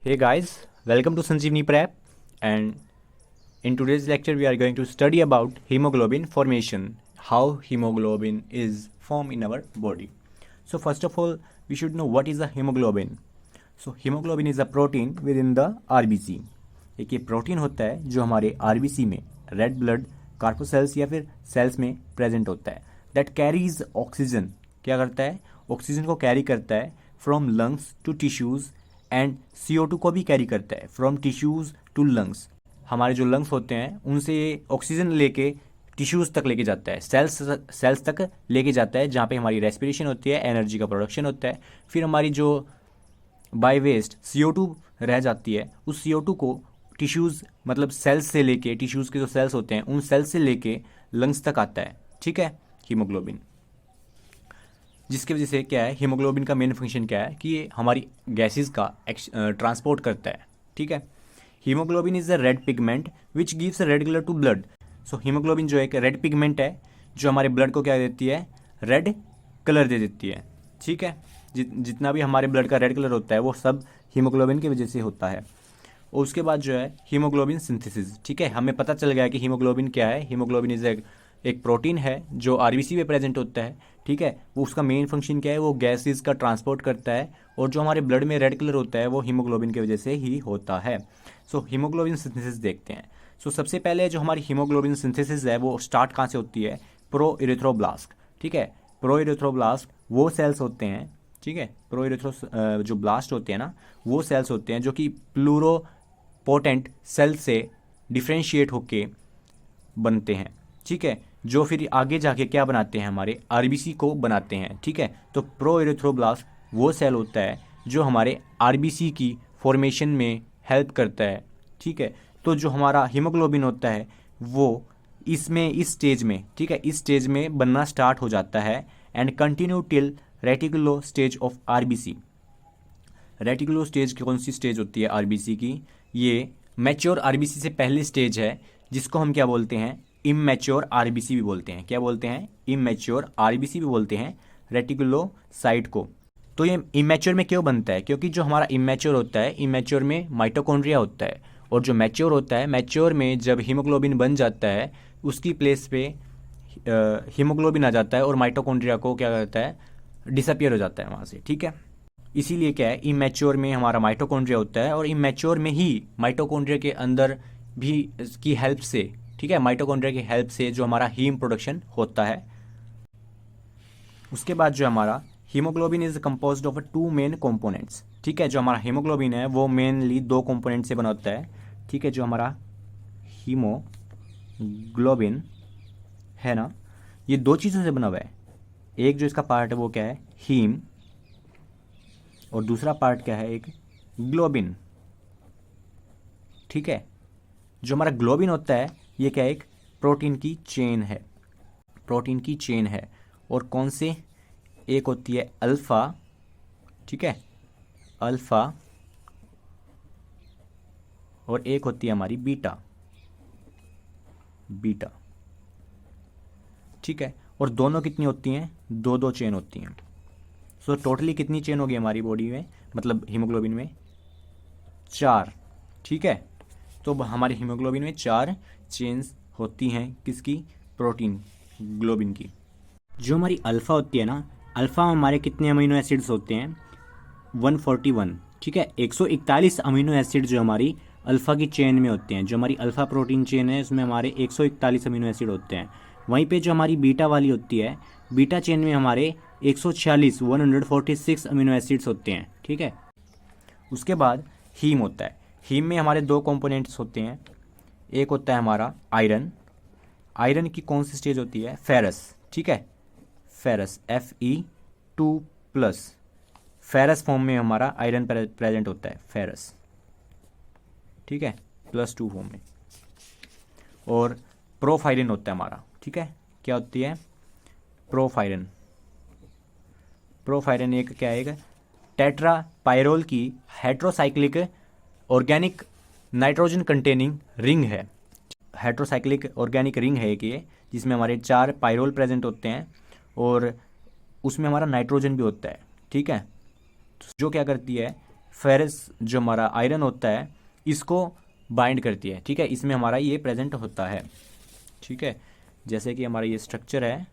Hey guys, welcome to Sanjeevani Prep, and in today's lecture we are going to study about hemoglobin formation, how hemoglobin is formed in our body. So first of all, we should know what is a hemoglobin. So hemoglobin is a protein within the RBC. एक ये protein होता है जो हमारे RBC में red blood कार्पोसेल्स या फिर sales में प्रेजेंट होता है, दैट कैरीज ऑक्सीजन. क्या करता है? ऑक्सीजन को कैरी करता है from lungs to tissues and CO2 को भी कैरी करता है फ्रॉम टिश्यूज़ टू लंग्स. हमारे जो लंग्स होते हैं उनसे ये ऑक्सीजन लेके टिश्यूज़ तक लेके जाता है, सेल्स तक लेके जाता है, जहाँ पे हमारी रेस्पिरेशन होती है, एनर्जी का प्रोडक्शन होता है. फिर हमारी जो बाय वेस्ट CO2 रह जाती है, उस CO2 को टिश्यूज़ मतलब सेल्स से लेके, टिश्यूज़ के जो सेल्स होते हैं उन सेल्स से लेके लंग्स तक आता है. ठीक है, हीमोग्लोबिन. जिसकी वजह से क्या है, हीमोग्लोबिन का मेन फंक्शन क्या है कि ये हमारी गैसेस का ट्रांसपोर्ट करता है. ठीक है. Haemoglobin is a red pigment which gives a red colour to blood. So haemoglobin जो एक रेड पिगमेंट है जो हमारे ब्लड को क्या देती है, रेड कलर दे देती है. ठीक है. जितना भी हमारे ब्लड का रेड कलर होता है वो सब हीमोग्लोबिन की वजह से होता है. और उसके बाद जो है हीमोग्लोबिन सिंथेसिस. ठीक है, हमें पता चल गया कि हीमोग्लोबिन क्या है. हीमोग्लोबिन इज एक प्रोटीन है जो आरबीसी में प्रेजेंट होता है. ठीक है, वो उसका मेन फंक्शन क्या है, वो गैसेस का ट्रांसपोर्ट करता है, और जो हमारे ब्लड में रेड कलर होता है वो हीमोग्लोबिन की वजह से ही होता है. सो हीमोग्लोबिन सिंथेसिस देखते हैं. सो सबसे पहले जो हमारी हीमोग्लोबिन सिंथेसिस है वो स्टार्ट कहाँ से होती है, प्रो इरिथ्रोब्लास्ट. ठीक है, प्रो इरिथ्रोब्लास्ट वो सेल्स होते हैं. ठीक है, प्रो इरिथ्रो जो ब्लास्ट होते हैं ना, वो सेल्स होते हैं जो कि प्लूरोपोटेंट सेल से डिफ्रेंशिएट होके बनते हैं. ठीक है, जो फिर आगे जाके क्या बनाते हैं, हमारे आरबीसी को बनाते हैं. ठीक है, तो प्रो इरिथ्रोब्लास्ट वो सेल होता है जो हमारे आरबीसी की फॉर्मेशन में हेल्प करता है. ठीक है, तो जो हमारा हीमोग्लोबिन होता है वो इस स्टेज में, ठीक है, इस स्टेज में बनना स्टार्ट हो जाता है and continue till reticulo stage of RBC. Reticulo stage कौन सी स्टेज होती है आरबीसी की? ये मैच्योर आरबीसी से पहली स्टेज है, जिसको हम क्या बोलते हैं, इमैच्योर आरबीसी भी बोलते हैं. क्या बोलते हैं? इमैच्योर आरबीसी भी बोलते हैं रेटिकुलोसाइट को. तो ये इमैच्योर में क्यों बनता है? क्योंकि जो हमारा इमैच्योर होता है, इमैच्योर में माइटोकॉन्ड्रिया होता है, और जो मैच्योर होता है, मैच्योर में जब हीमोग्लोबिन बन जाता है उसकी प्लेस पे हीमोग्लोबिन आ जाता है और माइटोकॉन्ड्रिया को क्या करता है, डिसअपियर हो जाता है वहाँ से. ठीक है, इसीलिए क्या है, इमैच्योर में हमारा माइटोकॉन्ड्रिया होता है, और इमैच्योर में ही माइटोकॉन्ड्रिया के अंदर भी की हेल्प से, ठीक है, माइटोकॉन्ड्रिया की हेल्प से जो हमारा हीम प्रोडक्शन होता है. उसके बाद जो हमारा haemoglobin is composed of two main components. ठीक है, जो हमारा हीमोग्लोबिन है वो मेनली दो कंपोनेंट से बना होता है. ठीक है, जो हमारा हीमोग्लोबिन है ना, ये दो चीज़ों से बना हुआ है. एक जो इसका पार्ट है वो क्या है, हीम, और दूसरा पार्ट क्या है, एक ग्लोबिन. ठीक है, जो हमारा ग्लोबिन होता है ये क्या है, एक प्रोटीन की चेन है, प्रोटीन की चेन है. और कौन से? एक होती है अल्फ़ा, ठीक है, अल्फ़ा, और एक होती है हमारी बीटा, बीटा. ठीक है, और दोनों कितनी होती हैं, दो दो चेन होती हैं. सो टोटली कितनी चेन होगी हमारी बॉडी में, मतलब हीमोग्लोबिन में? 4. ठीक है, तो हमारे हीमोग्लोबिन में 4 चेन्स होती हैं. किसकी? प्रोटीन ग्लोबिन की. जो हमारी अल्फ़ा होती है ना, अल्फ़ा में हमारे कितने अमीनो एसिड्स होते हैं? 141. ठीक है, 141 अमीनो एसिड जो हमारी अल्फ़ा की चेन में होते हैं. जो हमारी अल्फ़ा प्रोटीन चेन है उसमें हमारे 141 अमीनो एसिड होते हैं. वहीं पे जो हमारी बीटा वाली होती है, बीटा चेन में हमारे 146 अमीनो एसिड्स होते हैं. ठीक है, उसके बाद हीम होता है. हीम में हमारे दो कंपोनेंट्स होते हैं. एक होता है हमारा आयरन. आयरन की कौन सी स्टेज होती है? फेरस. ठीक है, फेरस, Fe2+. फेरस फॉर्म में हमारा आयरन प्रेजेंट होता है, फेरस. ठीक है, +2 फॉर्म में. और प्रोफाइरिन होता है हमारा. ठीक है, क्या होती है? प्रोफाइरिन. प्रोफाइरिन एक क्या है, एक टेट्रा पायरोल की heterocyclic organic nitrogen containing ring है. हेट्रोसाइक्लिक ऑर्गेनिक रिंग है एक ये, जिसमें हमारे 4 पायरोल प्रेजेंट होते हैं और उसमें हमारा नाइट्रोजन भी होता है. ठीक है, जो क्या करती है, फेरस जो हमारा आयरन होता है इसको बाइंड करती है, ठीक है, इसमें हमारा ये प्रेजेंट होता है, ठीक है। जैसे कि हमारा ये स्ट्रक्चर है,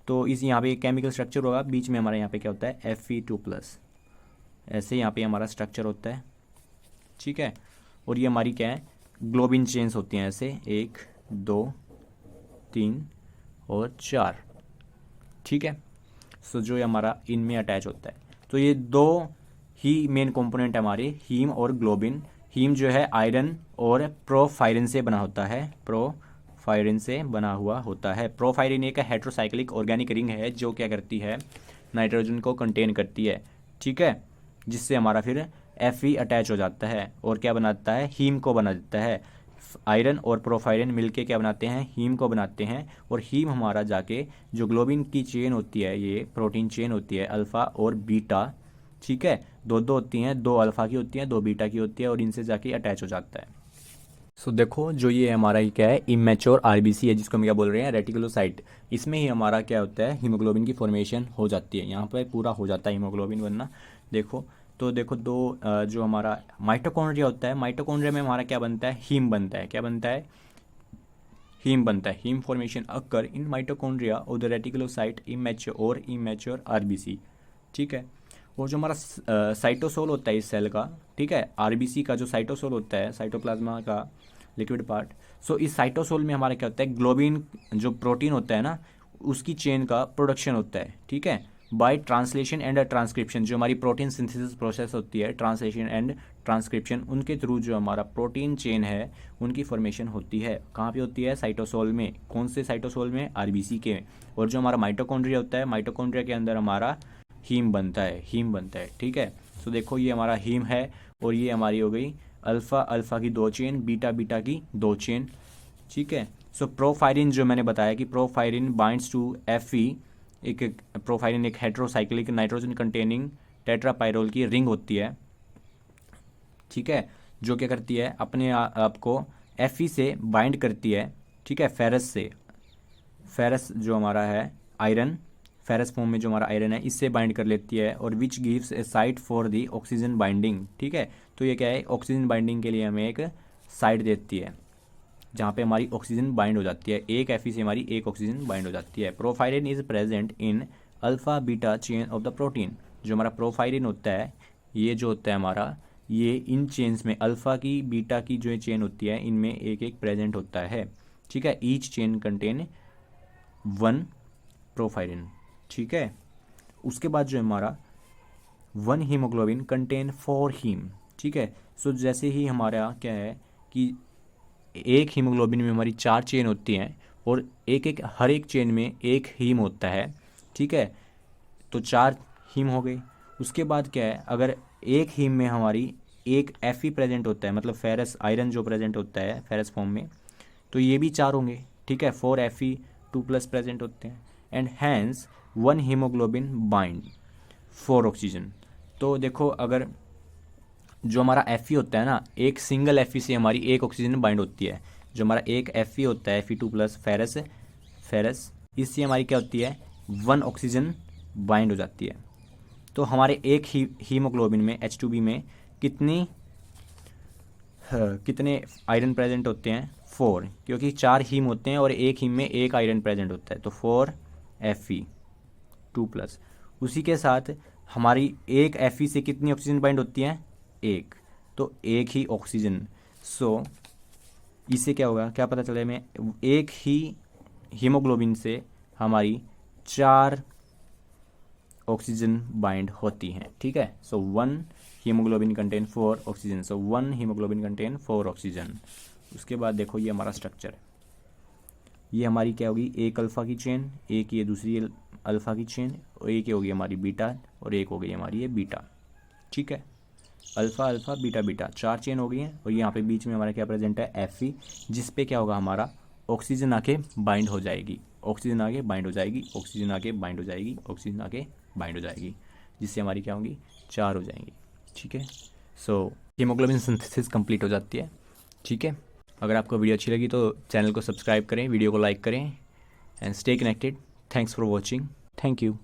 तो इस यहाँ पे केमिकल स्ट्रक्चर होगा, बीच में हमारे यहाँ पे क्या होता है Fe2+, ऐसे यहाँ पे हमारा स्ट्रक्चर होता है, ठीक है। और ये हमारी क्या है, ग्लोबिन चेन्स होती हैं, ऐसे 1 2 3 और 4, ठीक है। सो जो ये हमारा इनमें अटैच होता है, तो ये दो ही मेन कंपोनेंट है हमारे, हीम और ग्लोबिन। हीम जो है आयरन और प्रोफायरिन से बना होता है, प्रोफायरिन से बना हुआ होता है। प्रोफायरिन एक हेट्रोसाइक्लिक ऑर्गेनिक रिंग है जो क्या करती है, नाइट्रोजन को कंटेन करती है, ठीक है, जिससे हमारा फिर Fe अटैच हो जाता है और क्या बनाता है, हीम को बना देता है। आयरन और प्रोफायरिन मिलके क्या बनाते हैं, हीम को बनाते हैं। और हीम हमारा जाके जो ग्लोबिन की चेन होती है, ये प्रोटीन चेन होती है अल्फ़ा और बीटा, ठीक है, दो होती हैं, 2 अल्फ़ा की होती हैं, 2 बीटा की होती है, और इनसे जाके अटैच हो जाता है। सो देखो जो ये हमारा ये क्या है, इमेच्योर आरबीसी है, जिसको हम क्या बोल रहे हैं, रेटिकुलोसाइट। इसमें ही हमारा क्या होता है, हीमोग्लोबिन की फॉर्मेशन हो जाती है, यहाँ पर पूरा हो जाता है हीमोग्लोबिन बनना। देखो तो देखो जो हमारा माइटोकॉन्ड्रिया होता है, माइटोकॉन्ड्रिया में हमारा क्या बनता है, हीम बनता है। क्या बनता है, हीम बनता है। Haem formation occur in mitochondria और द रेटिकुलोसाइट इमेच्योर आरबीसी, ठीक है। और जो हमारा साइटोसोल होता है इस सेल का, ठीक है, आरबीसी का जो साइटोसोल होता है, साइटोप्लाज्मा का लिक्विड पार्ट, सो इस साइटोसोल में हमारा क्या होता है, ग्लोबिन जो प्रोटीन होता है ना, उसकी चेन का प्रोडक्शन होता है, ठीक है, बाय ट्रांसलेशन एंड ट्रांसक्रिप्शन। जो हमारी प्रोटीन सिंथेसिस प्रोसेस होती है, ट्रांसलेशन एंड ट्रांसक्रिप्शन, उनके थ्रू जो हमारा प्रोटीन चेन है उनकी फॉर्मेशन होती है। कहाँ पे होती है, साइटोसोल में। कौन से साइटोसोल में, आरबीसी के। और जो हमारा माइटोकॉन्ड्रिया होता है, माइटोकॉन्ड्रिया के अंदर हमारा हीम बनता है, ठीक है। सो देखो ये हमारा हीम है, और ये हमारी हो गई अल्फ़ा की 2 चेन, बीटा की 2 चेन, ठीक है। सो प्रोफायरिन जो मैंने बताया कि प्रोफायरिन बाइंड्स टू Fe, एक प्रोफायरिन एक हेट्रोसाइक्लिक नाइट्रोजन कंटेनिंग टेट्रापायरोल की रिंग होती है, ठीक है, जो क्या करती है, अपने आप को Fe से बाइंड करती है, ठीक है, फेरस से। फेरस जो हमारा है आयरन, फेरस फॉर्म में जो हमारा आयरन है, इससे बाइंड कर लेती है, और which gives A site for the oxygen binding, ठीक है। तो ये क्या है, ऑक्सीजन बाइंडिंग के लिए हमें एक साइट देती है जहाँ पे हमारी ऑक्सीजन बाइंड हो जाती है, एक Fe से हमारी एक ऑक्सीजन बाइंड हो जाती है। Porphyrin is present in alpha beta chain of the protein. जो हमारा प्रोफायरिन होता है, ये जो होता है हमारा, ये इन चेन्स में अल्फ़ा की बीटा की जो चेन होती है, इनमें एक एक प्रेजेंट होता है, ठीक है। ईच चेन कंटेन 1 प्रोफायरिन, ठीक है। उसके बाद जो हमारा 1 हीमोग्लोबिन कंटेन 4 हीम, ठीक है। सो जैसे ही हमारा क्या है कि एक हीमोग्लोबिन में हमारी 4 चेन होती हैं, और हर एक चेन में एक हीम होता है, ठीक है, तो 4 हीम हो गई। उसके बाद क्या है, अगर एक हीम में हमारी एक Fe प्रेजेंट होता है, मतलब फेरस आयरन जो प्रेजेंट होता है फेरस फॉर्म में, तो ये भी 4 होंगे, ठीक है, 4 Fe2+ प्रेजेंट होते हैं, and hence 1 haemoglobin bind 4 oxygen. तो देखो अगर जो हमारा Fe होता है ना, एक सिंगल Fe से हमारी एक ऑक्सीजन बाइंड होती है। जो हमारा एक Fe होता है Fe2+ फेरस, इससे हमारी क्या होती है, 1 ऑक्सीजन बाइंड हो जाती है। तो हमारे एक हीमोग्लोबिन में H2B में कितने आयरन प्रेजेंट होते हैं, 4, क्योंकि 4 हीम होते हैं और एक हीम में एक आयरन प्रेजेंट होता है, तो 4 Fe2+। उसी के साथ हमारी एक Fe से कितनी ऑक्सीजन बाइंड होती है, 1, तो एक ही ऑक्सीजन। सो इससे क्या होगा, क्या पता चले हमें, एक ही हीमोग्लोबिन से हमारी 4 ऑक्सीजन बाइंड होती हैं, ठीक है। सो 1 हीमोग्लोबिन कंटेन 4 ऑक्सीजन, सो 1 हीमोग्लोबिन कंटेन 4 ऑक्सीजन। उसके बाद देखो ये हमारा स्ट्रक्चर, ये हमारी क्या होगी, एक अल्फ़ा की चेन, एक ये दूसरी अल्फ़ा की चेन, और एक ये होगी हमारी बीटा, और एक हो गई हमारी ये बीटा, ठीक है। अल्फ़ा बीटा 4 चेन हो गई हैं, और यहाँ पे बीच में हमारा क्या प्रेजेंट है, Fe, जिस पे क्या होगा, हमारा ऑक्सीजन आके बाइंड हो जाएगी, ऑक्सीजन आके बाइंड हो जाएगी, ऑक्सीजन आके बाइंड हो जाएगी, ऑक्सीजन आके बाइंड हो जाएगी, जिससे हमारी क्या होंगी, 4 हो जाएंगी, ठीक है। सो हीमोग्लोबिन सिंथेसिस कंप्लीट हो जाती है, ठीक है। अगर आपको वीडियो अच्छी लगी तो चैनल को सब्सक्राइब करें, वीडियो को लाइक करें, and stay connected. Thanks for watching, thank you.